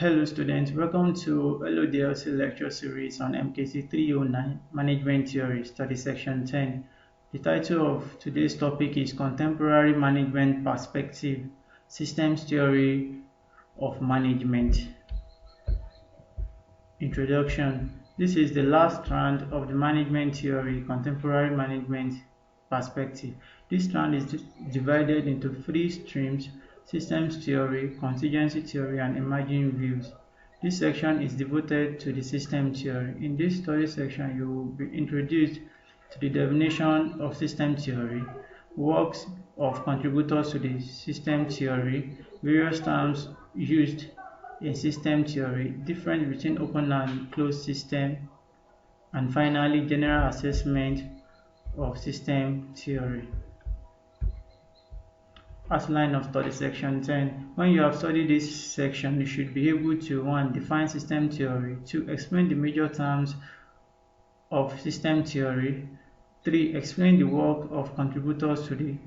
Hello students, welcome to LODLC lecture series on MKC 309 Management Theory, study section 10. The title of today's topic is Contemporary Management Perspective, Systems Theory of Management. Introduction. This is the last strand of the management theory, Contemporary Management Perspective. This strand is divided into three streams: systems theory, contingency theory, and emerging views. This section is devoted to the system theory. In this study section, you will be introduced to the definition of system theory, works of contributors to the system theory, various terms used in system theory, difference between open and closed system, and finally, general assessment of system theory. Outline of study section 10. When you have studied this section, you should be able to 1. Define system theory, 2. Explain the major terms of system theory, 3. Explain the work of contributors to the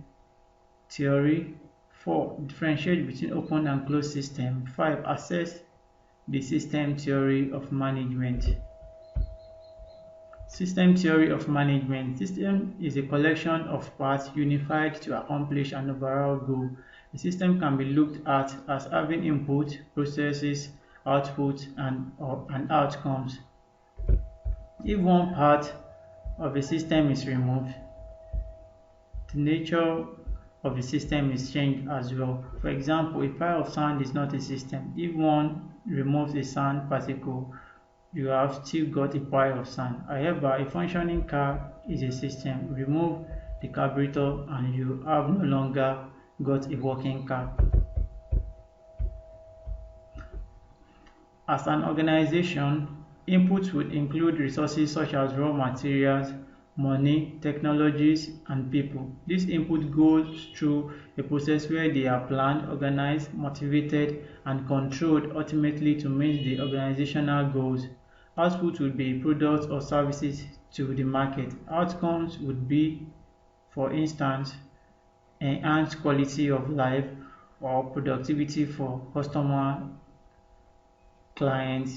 theory, 4. Differentiate between open and closed system, 5. Assess the system theory of management. System theory of management. System is a collection of parts unified to accomplish an overall goal. A system can be looked at as having input, processes, output, and outcomes. If one part of a system is removed, the nature of the system is changed as well. For example, a pile of sand is not a system. If one removes a sand particle, you have still got a pile of sand. However, a functioning car is a system. Remove the carburetor and you have no longer got a working car. As an organization, inputs would include resources such as raw materials, money, technologies, and people. This input goes through a process where they are planned, organized, motivated, and controlled ultimately to meet the organizational goals. Output would be products or services to the market. Outcomes would be, for instance, enhanced quality of life or productivity for customer, client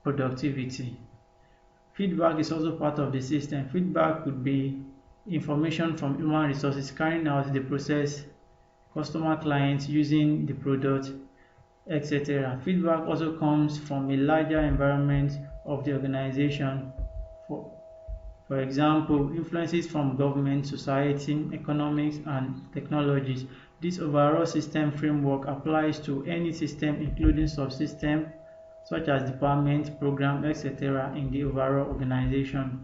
productivity. Feedback is also part of the system. Feedback could be information from human resources carrying out the process, customer, clients using the product, etc. Feedback also comes from a larger environment of the organization. For example, influences from government, society, economics, and technologies. This overall system framework applies to any system, including subsystems such as department, program, etc. in the overall organization.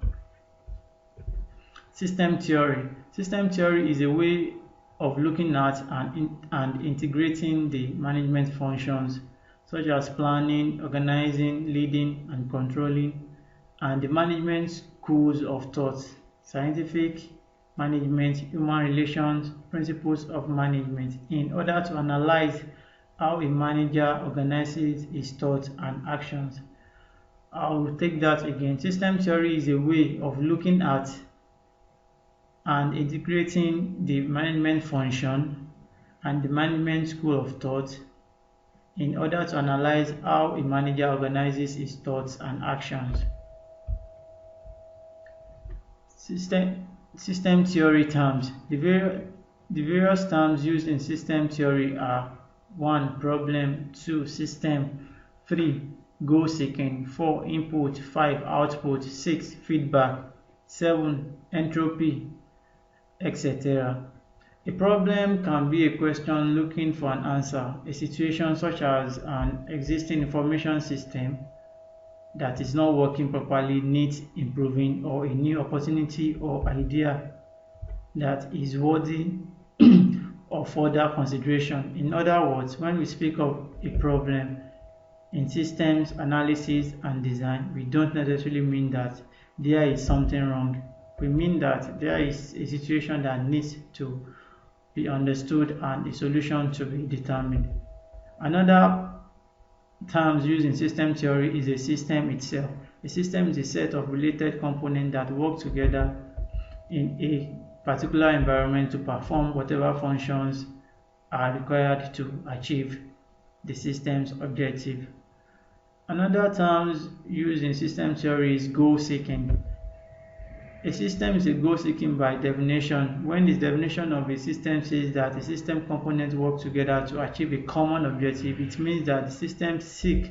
System theory. System theory is a way of looking at and integrating the management functions such as planning, organizing, leading, and controlling, and the management schools of thought, scientific management, human relations, principles of management, in order to analyze how a manager organizes his thoughts and actions. I will take that again. System theory is a way of looking at and integrating the management function and the management school of thought in order to analyze how a manager organizes his thoughts and actions. System theory terms. The various terms used in system theory are 1. Problem, 2. System, 3. Goal seeking, 4. Input, 5. Output, 6. Feedback, 7. Entropy, etc. A problem can be a question looking for an answer. A situation such as an existing information system that is not working properly needs improving, or a new opportunity or idea that is worthy of further consideration. In other words, when we speak of a problem in systems analysis and design, we don't necessarily mean that there is something wrong. We mean that there is a situation that needs to be understood and a solution to be determined. Another terms used in system theory is a system itself. A system is a set of related components that work together in a particular environment to perform whatever functions are required to achieve the system's objective. Another term used in system theory is goal seeking. A system is a goal seeking by definition when the definition of a system says that a system components work together to achieve a common objective. It means that the system seeks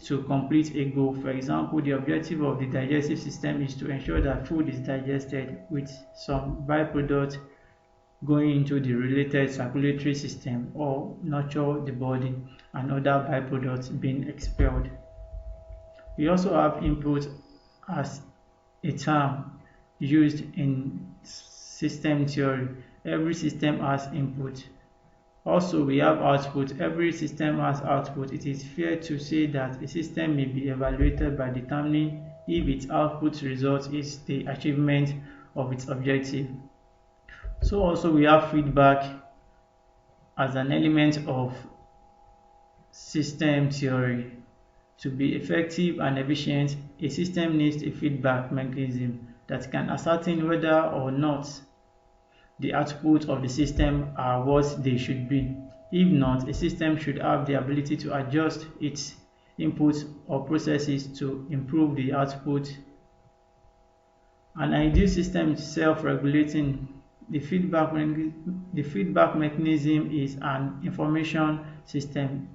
to complete a goal. For example, the objective of the digestive system is to ensure that food is digested with some byproduct going into the related circulatory system or nurture the body and other byproducts being expelled. We also have input as a term used in system theory. Every system has input. Also, we have output. Every system has output. It is fair to say that a system may be evaluated by determining if its output result is the achievement of its objective. So also we have feedback as an element of system theory. To be effective and efficient, a system needs a feedback mechanism that can ascertain whether or not the output of the system are what they should be. If not, a system should have the ability to adjust its inputs or processes to improve the output. An ideal system is self-regulating. The feedback mechanism is an information system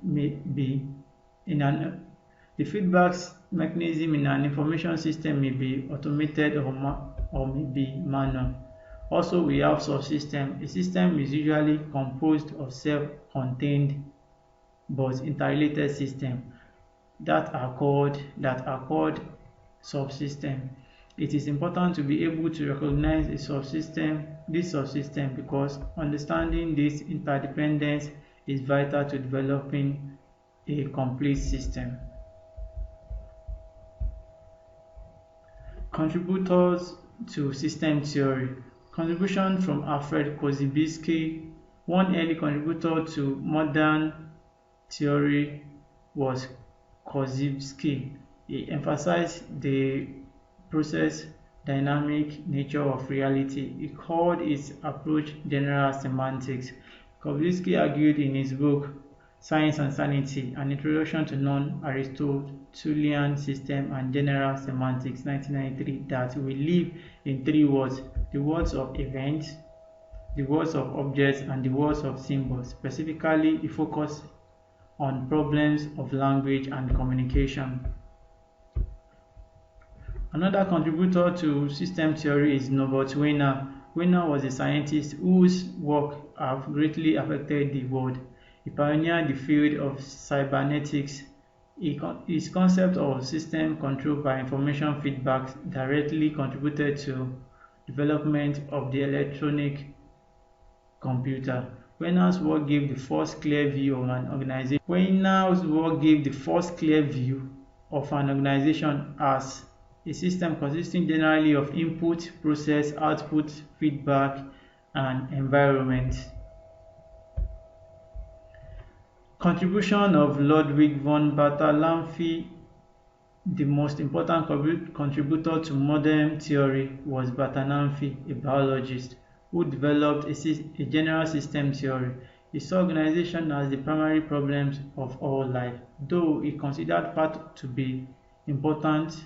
the feedback mechanism in an information system may be automated or may be manual. Also, we have subsystem. A system is usually composed of self-contained but interrelated systems that are called subsystem. It is important to be able to recognize this subsystem because understanding this interdependence is vital to developing a complete system. Contributors to system theory. Contribution from Alfred Korzybski. One early contributor to modern theory was Korzybski. He emphasized the process dynamic nature of reality. He called his approach general semantics. Korzybski argued in his book Science and Sanity, An Introduction to Non-Aristotelian System and General Semantics, 1993, that we live in three worlds: the worlds of events, the worlds of objects, and the worlds of symbols. Specifically, he focused on problems of language and communication. Another contributor to system theory is Norbert Wiener. Wiener was a scientist whose work have greatly affected the world. He pioneered the field of cybernetics. His concept of system controlled by information feedback directly contributed to development of the electronic computer. Wiener's work gave the first clear view of an organization as a system consisting generally of input, process, output, feedback, and environment. Contribution of Ludwig von Bartholomew. The most important contributor to modern theory was Bartholomew, a biologist, who developed a general system theory. He saw organization as the primary problems of all life. Though he considered part to be important,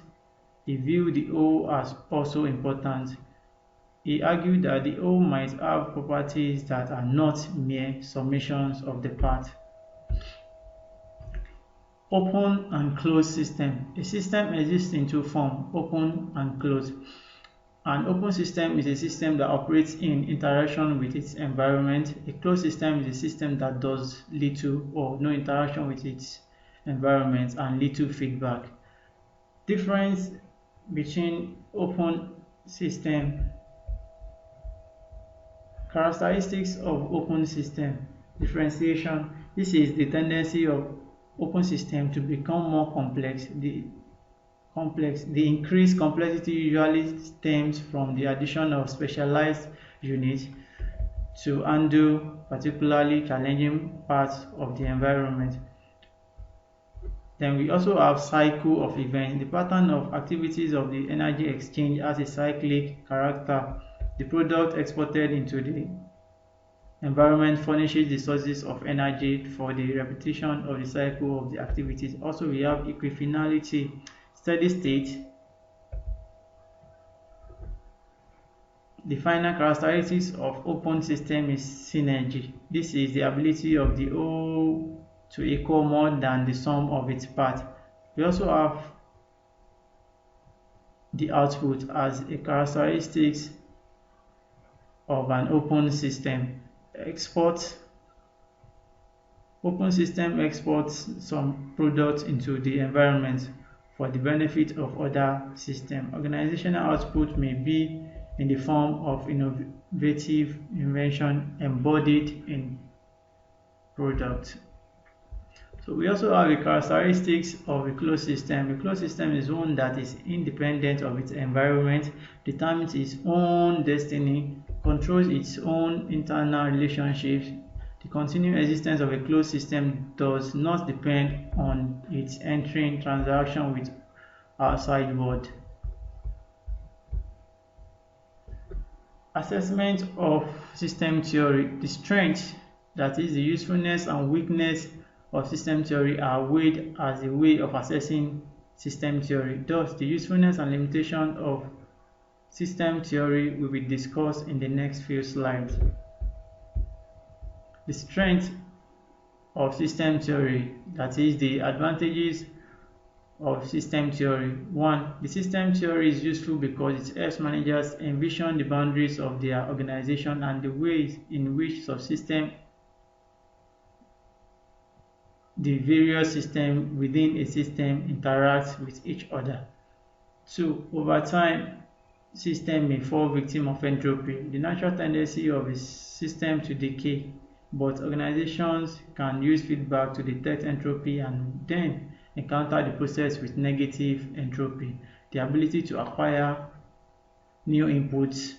he viewed the whole as also important. He argued that the whole might have properties that are not mere summations of the part. Open and closed system. A system exists in two forms, open and closed. An open system is a system that operates in interaction with its environment. A closed system is a system that does little or no interaction with its environment and little feedback. Difference between open system. Characteristics of open system. Differentiation. This is the tendency of open system to become more complex. The increased complexity usually stems from the addition of specialized units to handle particularly challenging parts of the environment. Then we also have cycle of events. The pattern of activities of the energy exchange has a cyclic character. The product exported into the Environment furnishes the sources of energy for the repetition of the cycle of the activities. Also, we have equifinality, steady state. The final characteristics of open system is synergy. This is the ability of the whole to equal more than the sum of its parts. We also have the output as a characteristics of an open system. Open system exports some products into the environment for the benefit of other systems. Organizational output may be in the form of innovative invention embodied in product. So we also have the characteristics of a closed system. A closed system is one that is independent of its environment, determines its own destiny, controls its own internal relationships. The continued existence of a closed system does not depend on its entering transaction with outside world. Assessment of system theory. The strength, that is the usefulness and weakness of system theory, are weighed as a way of assessing system theory. Thus, the usefulness and limitation of system theory will be discussed in the next few slides. The strength of system theory, that is the advantages of system theory. 1. The system theory is useful because it helps managers envision the boundaries of their organization and the ways in which the various systems within a system interact with each other. 2. Over time, system may fall victim of entropy, the natural tendency of a system to decay, but organizations can use feedback to detect entropy and then encounter the process with negative entropy. The ability to acquire new inputs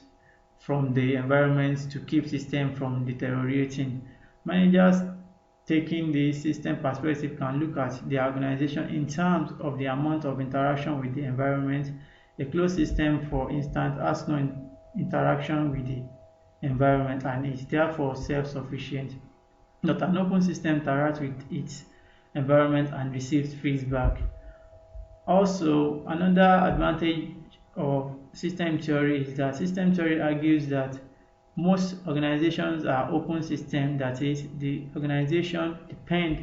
from the environment to keep system from deteriorating. Managers taking the system perspective can look at their organization in terms of the amount of interaction with the environment. A closed system, for instance, has no interaction with the environment and is therefore self-sufficient. But an open system interacts with its environment and receives feedback. Also, another advantage of system theory is that system theory argues that most organizations are open systems, that is, the organization depends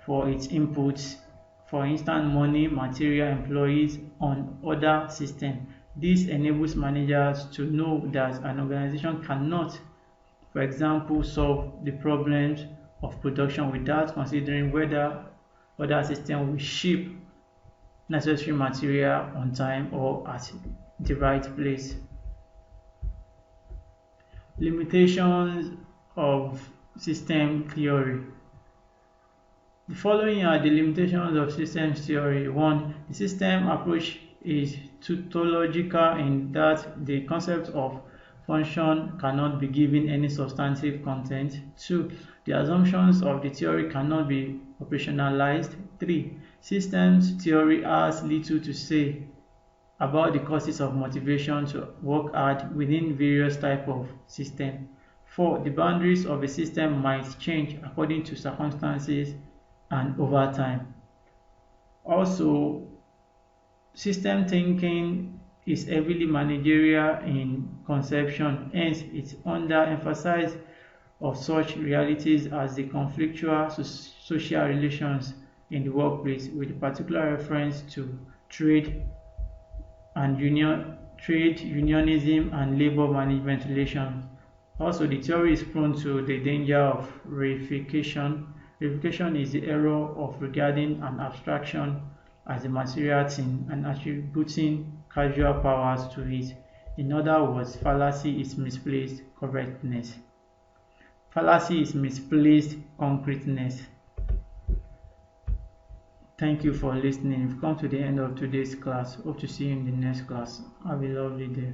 for its inputs, for instance money, material, employees, on other systems. This enables managers to know that an organization cannot, for example, solve the problems of production without considering whether other systems will ship necessary material on time or at the right place. Limitations of system theory. The following are the limitations of system theory. 1. The system approach is tautological in that the concept of function cannot be given any substantive content. 2. The assumptions of the theory cannot be operationalized. 3. Systems theory has little to say about the causes of motivation to work hard within various types of systems. 4. The boundaries of a system might change according to circumstances and over time. Also, system thinking is heavily managerial in conception, hence it underemphasizes of such realities as the conflictual social relations in the workplace, with particular reference to trade unionism and labor management relations. Also, the theory is prone to the danger of reification. Reification is the error of regarding an abstraction as a material thing and attributing causal powers to it. In other words, fallacy is misplaced correctness. Fallacy is misplaced concreteness. Thank you for listening. We've come to the end of today's class. Hope to see you in the next class. Have a lovely day.